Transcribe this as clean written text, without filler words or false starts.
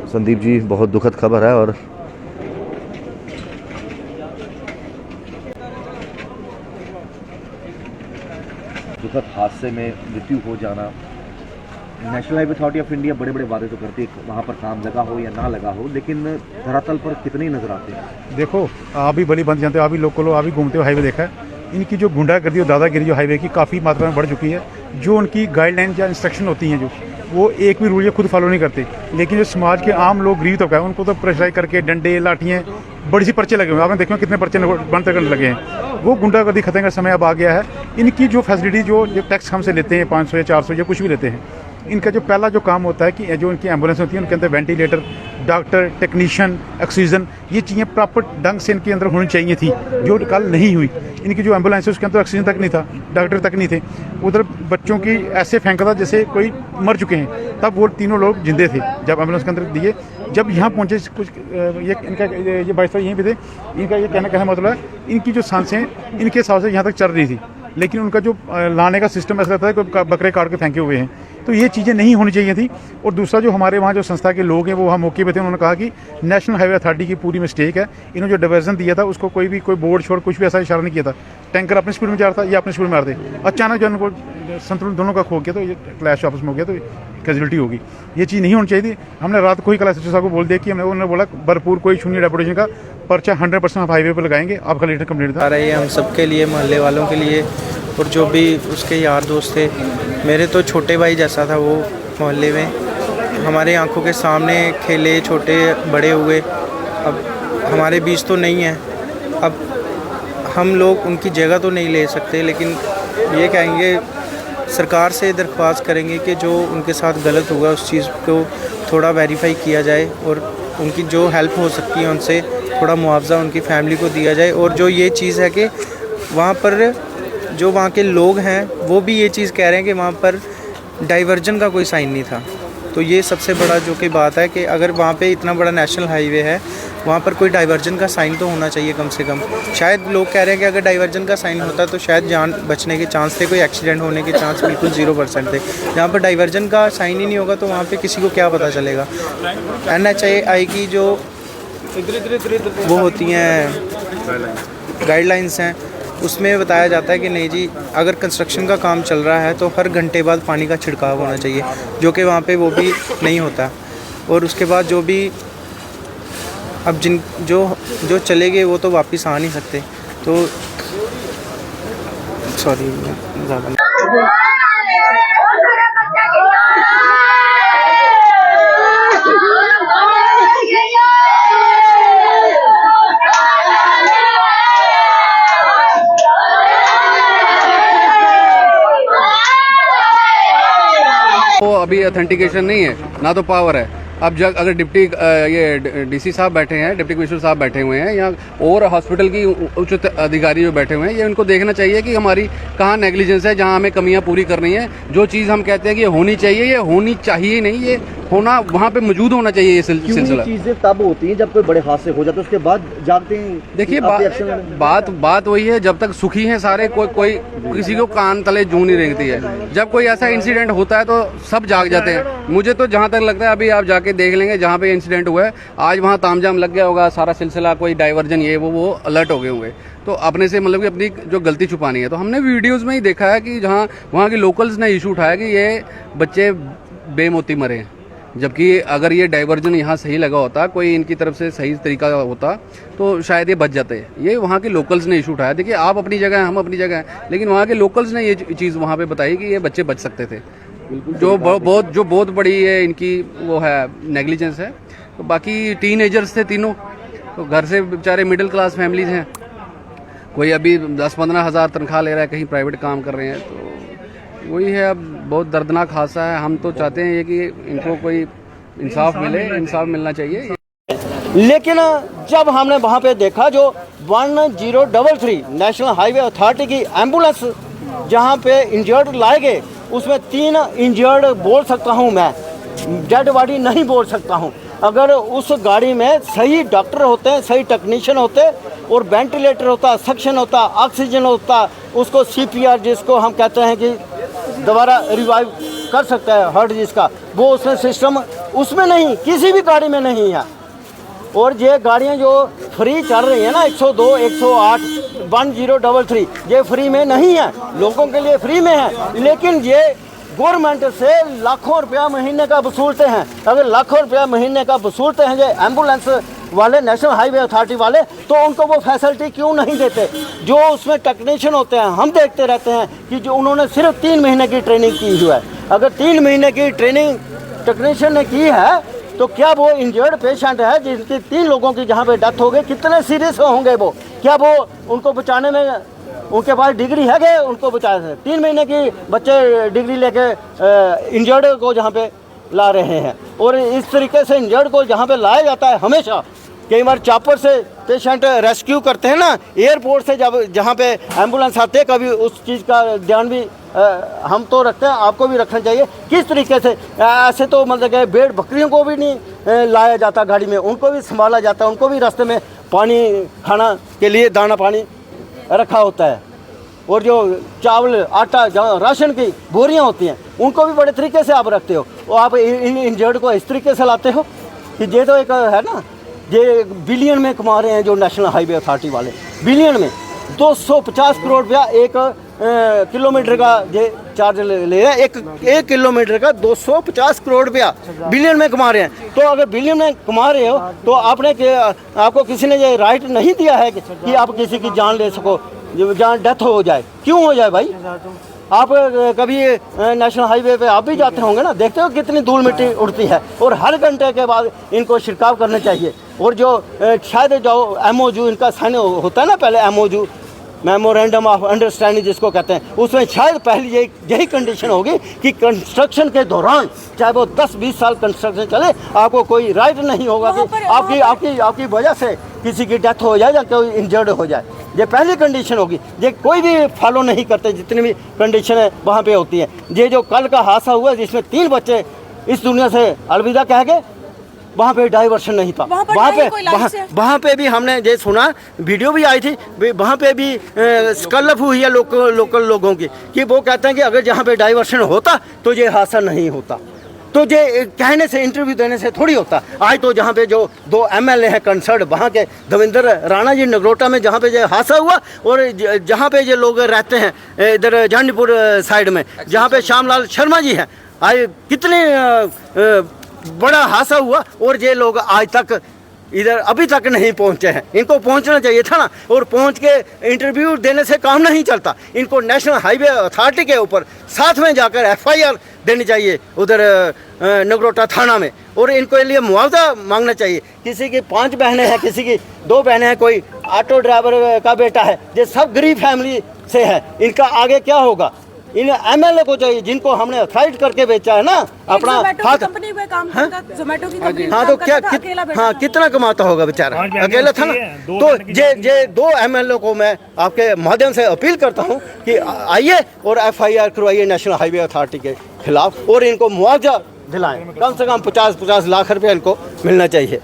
संदीप जी, बहुत दुखद खबर है और दुखद हादसे में मृत्यु हो जाना। National highway authority of India बड़े बड़े वादे तो करती है, वहाँ पर काम लगा हो या ना लगा हो, लेकिन धरातल पर कितने ही नजर आते हैं। देखो, आप भी बड़ी बंद जानते हो, आप भी लोकल हो, आप भी घूमते हो, हाईवे देखा है। इनकी जो गुंडागर्दी और दादागिरी जो हाईवे की काफ़ी मात्रा में बढ़ चुकी है। जो उनकी गाइडलाइन या इंस्ट्रक्शन होती हैं, जो वो एक भी रूल ये खुद फॉलो नहीं करते, लेकिन जो समाज के आम लोग गरीब तबका है उनको तो प्रेशराइज करके डंडे लाठियाँ बड़ी सी पर्चे लगे हुए हैं। आपने देखो कितने पर्चे बंद करने लगे हैं। वो गुंडागर्दी खत्म का समय अब आ गया है। इनकी जो फैसिलिटी जो टैक्स हमसे लेते हैं 500 या 400 या कुछ भी लेते हैं, इनका जो पहला जो काम होता है कि जो इनकी एम्बुलेंस होती है उनके अंदर वेंटिलेटर, डॉक्टर, टेक्नीशियन, ऑक्सीजन, ये चीज़ें प्रॉपर ढंग से इनके अंदर होनी चाहिए थी, जो कल नहीं हुई। इनकी जो एम्बुलेंस है उसके अंदर ऑक्सीजन तक नहीं था, डॉक्टर तक नहीं थे। उधर बच्चों की ऐसे फेंका था जैसे कोई मर चुके हैं। तब वो तीनों लोग जिंदे थे जब एम्बुलेंस के अंदर दिए। जब यहाँ पहुँचे कुछ ये इनका ये भाई साहब यहीं पे थे। इनका ये कहने का मतलब है इनकी जो सांसें इनके हिसाब से यहाँ तक चल रही थी, लेकिन उनका जो लाने का सिस्टम ऐसा रहता है कोई बकरे काट के फेंके हुए हैं। तो ये चीज़ें नहीं होनी चाहिए थी। और दूसरा जो हमारे वहाँ जो संस्था के लोग हैं वो वहाँ मौके पे थे, उन्होंने कहा कि नेशनल हाईवे अथॉरिटी की पूरी मिस्टेक है। इन्होंने जो डाइवर्जन दिया था उसको कोई बोर्ड छोड़ कुछ भी ऐसा इशारा नहीं किया था। टैंकर अपनी स्पीड में जा रहा था, ये अपनी स्पीड में आ रहे थे। अचानक जो उनको संतुलन दोनों का खो गया तो ये क्लैश आपस में हो गया, तो कैजुअलिटी होगी। ये चीज़ नहीं होनी चाहिए थी। हमने रात को ही कल एसएसपी साहब को बोल दिया कि उन्होंने बोला भरपूर कोई शून्य डेपुटेशन का पर्चा 100% आप हाईवे पर लगाएंगे। आपका लेटर कंप्लीट था। आ रही है हम सबके लिए, मोहल्ले वालों के लिए, और जो भी उसके यार दोस्त थे। मेरे तो छोटे भाई जैसा था वो, मोहल्ले में हमारे आंखों के सामने खेले, छोटे बड़े हुए। अब हमारे बीच तो नहीं है, अब हम लोग उनकी जगह तो नहीं ले सकते, लेकिन ये कहेंगे सरकार से दरख्वास्त करेंगे कि जो उनके साथ गलत हुआ उस चीज़ को थोड़ा वेरीफाई किया जाए और उनकी जो हेल्प हो सकती है उनसे थोड़ा मुआवजा उनकी फैमिली को दिया जाए। और जो ये चीज़ है कि वहाँ पर जो वहाँ के लोग हैं वो भी ये चीज़ कह रहे हैं कि वहाँ पर डाइवर्जन का कोई साइन नहीं था। तो ये सबसे बड़ा जो कि बात है कि अगर वहाँ पे इतना बड़ा नेशनल हाईवे है, वहाँ पर कोई डाइवर्जन का साइन तो होना चाहिए कम से कम। शायद लोग कह रहे हैं कि अगर डाइवर्जन का साइन होता तो शायद जान बचने के चांस थे, कोई एक्सीडेंट होने के चांस बिल्कुल 0% थे। जहाँ पर डाइवर्जन का साइन ही नहीं होगा तो वहाँ पे किसी को क्या पता चलेगा। NHAI की जो वो होती हैं गाइडलाइंस हैं, उसमें बताया जाता है कि नहीं जी, अगर कंस्ट्रक्शन का काम चल रहा है तो हर घंटे बाद पानी का छिड़काव होना चाहिए, जो कि वहाँ पे वो भी नहीं होता। और उसके बाद जो भी अब जो चले गए वो तो वापस आ नहीं सकते। तो सॉरी ज़्यादा तो अभी ऑथेंटिकेशन नहीं है, ना तो पावर है। अब जब अगर डिप्टी ये डीसी साहब बैठे हैं, डिप्टी कमिश्नर साहब बैठे हुए हैं या और हॉस्पिटल की उच्च अधिकारी जो बैठे हुए हैं, ये उनको देखना चाहिए कि हमारी कहाँ नेग्लिजेंस है, जहाँ हमें कमियाँ पूरी करनी है। जो चीज़ हम कहते हैं कि ये होनी चाहिए, ये होनी चाहिए नहीं, ये होना वहाँ पे मौजूद होना चाहिए। ये सिलसिला चीजें तब होती हैं जब कोई बड़े हादसे हो जाते हैं, उसके बाद जागते हैं। देखिए बात वही है, जब तक सुखी हैं सारे, कोई किसी को कान तले जूं नहीं रेंगती है। जब कोई ऐसा इंसिडेंट होता है तो सब जाग जाते हैं। मुझे तो जहाँ तक लगता है, अभी आप जाके देख लेंगे जहाँ पे इंसिडेंट हुआ है, आज वहाँ तामझाम लग गया होगा, सारा सिलसिला कोई डाइवर्जन ये वो अलर्ट हो गए होंगे। तो अपने से मतलब कि अपनी जो गलती छुपानी है। तो हमने वीडियोस में ही देखा है कि जहाँ वहाँ के लोकल्स ने इशू उठाया कि ये बच्चे बेमौती मरे हैं, जबकि अगर ये डाइवर्जन यहाँ सही लगा होता, कोई इनकी तरफ से सही तरीका होता तो शायद ये बच जाते। ये वहाँ के लोकल्स ने इशू उठाया। देखिए, आप अपनी जगह हैं, हम अपनी जगह हैं, लेकिन वहाँ के लोकल्स ने ये चीज़ वहाँ पे बताई कि ये बच्चे बच सकते थे। जो बहुत बड़ी है इनकी वो है नेग्लिजेंस है। तो बाकी टीनेजर्स थे तीनों, तो घर से बेचारे मिडिल क्लास फैमिलीज हैं। कोई अभी 10-15 हज़ार तनख्वाह ले रहा है, कहीं प्राइवेट काम कर रहे हैं। तो वही है, अब बहुत दर्दनाक हादसा है। हम तो चाहते हैं ये कि इनको कोई इंसाफ मिले, इंसाफ मिलना चाहिए। लेकिन जब हमने वहाँ पे देखा जो 1033 नेशनल हाईवे अथॉरिटी की एम्बुलेंस जहाँ पे इंजर्ड लाए गए, उसमें 3 इंजर्ड बोल सकता हूँ मैं, डेड बॉडी नहीं बोल सकता हूँ। अगर उस गाड़ी में सही डॉक्टर होते हैं, सही टेक्नीशियन होते और वेंटिलेटर होता, सक्शन होता, ऑक्सीजन होता, उसको CPR जिसको हम कहते हैं कि दोबारा रिवाइव कर सकता है हार्ट जिसका, वो उसमें सिस्टम उसमें नहीं, किसी भी गाड़ी में नहीं है। और ये गाड़ियाँ जो फ्री चल रही है ना 102, 108, 1033, ये फ्री में नहीं है, लोगों के लिए फ्री में है, लेकिन ये गवर्नमेंट से लाखों रुपया महीने का वसूलते हैं। अगर लाखों रुपया महीने का वसूलते हैं ये एम्बुलेंस वाले, नेशनल हाईवे अथॉरिटी वाले, तो उनको वो फैसिलिटी क्यों नहीं देते? जो उसमें टेक्नीशियन होते हैं, हम देखते रहते हैं कि जो उन्होंने सिर्फ 3 महीने की ट्रेनिंग की हुई है। अगर 3 महीने की ट्रेनिंग टेक्नीशियन ने की है तो क्या वो इंजर्ड पेशेंट है जिनकी 3 लोगों की जहाँ पे डेथ हो गई, कितने सीरियस होंगे वो? क्या वो उनको बचाने में उनके पास डिग्री है कि उनको बचा सकते? 3 महीने की बच्चे डिग्री लेके इंजर्ड को जहाँ पे ला रहे हैं। और इस तरीके से इंजर्ड को जहाँ पे लाया जाता है, हमेशा कई बार चॉपर से पेशेंट रेस्क्यू करते हैं ना, एयरपोर्ट से जब जहाँ पे एम्बुलेंस आते हैं, कभी उस चीज़ का ध्यान भी हम तो रखते हैं, आपको भी रखना चाहिए। किस तरीके से ऐसे तो मतलब कि भेड़ बकरियों को भी नहीं लाया जाता गाड़ी में, उनको भी संभाला जाता है, उनको भी रास्ते में पानी खाना के लिए दाना पानी रखा होता है। और जो चावल आटा राशन की बोरियां होती हैं, उनको भी बड़े तरीके से आप रखते हो। और आप इन इंजर्ड को इस तरीके से लाते हो कि ये तो एक है ना, ये बिलियन में कमा रहे हैं जो नेशनल हाईवे अथॉरिटी वाले, बिलियन में 250 करोड़ रुपया एक किलोमीटर का ये चार्ज ले रहे हैं। एक किलोमीटर का 250 करोड़ रुपया बिलियन में कमा रहे हैं। तो अगर बिलियन में कमा रहे हो तो आपको किसी ने ये राइट नहीं दिया है कि आप किसी की जान ले सको, जहाँ डेथ हो जाए। क्यों हो जाए भाई? आप कभी नेशनल हाईवे पे आप भी जाते होंगे ना, देखते हो कितनी धूल मिट्टी उड़ती है, और हर घंटे के बाद इनको छिड़काव करना चाहिए। और जो शायद जो MOU इनका साइन होता है ना, पहले MOU मेमोरेंडम ऑफ अंडरस्टैंडिंग जिसको कहते हैं, उसमें शायद पहली यही कंडीशन होगी कि कंस्ट्रक्शन के दौरान, चाहे वो 10-20 साल कंस्ट्रक्शन चले, आपको कोई राइट नहीं होगा कि आपकी वजह से किसी की डेथ हो जाए या कोई इंजर्ड हो जाए। ये पहली कंडीशन होगी। ये कोई भी फॉलो नहीं करते, जितनी भी कंडीशन है वहाँ पे होती है। ये जो कल का हादसा हुआ जिसमें 3 बच्चे इस दुनिया से अलविदा कह गए, वहाँ पे डाइवर्शन नहीं था। वहाँ पे भी हमने ये सुना, वीडियो भी आई थी, वहाँ पे भी स्कलअप हुई है लोकल लोगों की, कि वो कहते हैं कि अगर जहाँ पे डाइवर्शन होता तो ये हादसा नहीं होता। तो ये कहने से, इंटरव्यू देने से थोड़ी होता। आज तो जहाँ पे जो 2 MLA हैं कंसर्न, वहाँ के देवेंद्र राणा जी नगरोटा में जहाँ पे ये हादसा हुआ, और जहाँ पे ये लोग रहते हैं इधर जानीपुर साइड में, जहाँ पे श्यामलाल शर्मा जी हैं, आज कितने बड़ा हादसा हुआ, और ये लोग आज तक इधर अभी तक नहीं पहुंचे हैं। इनको पहुंचना चाहिए था ना, और पहुंच के इंटरव्यू देने से काम नहीं चलता। इनको नेशनल हाईवे अथॉरिटी के ऊपर साथ में जाकर FIR देनी चाहिए उधर नगरोटा थाना में, और इनको लिए मुआवजा मांगना चाहिए। किसी की 5 बहनें हैं, किसी की 2 बहनें हैं, कोई ऑटो ड्राइवर का बेटा है, ये सब गरीब फैमिली से है। इनका आगे क्या होगा? इन MLA को चाहिए जिनको हमने अथॉराइज करके बेचा है ना अपना हाथ। कंपनी में काम करता, ज़ोमैटो की कंपनी में हाँ, तो क्या कितना कमाता होगा बेचारा, अकेला था ना। तो ये 2 MLA को मैं आपके माध्यम से अपील करता हूँ कि आइए और FIR करवाइए नेशनल हाईवे अथॉरिटी के खिलाफ, और इनको मुआवजा दिलाएं। कम से कम 50 लाख रुपये इनको मिलना चाहिए।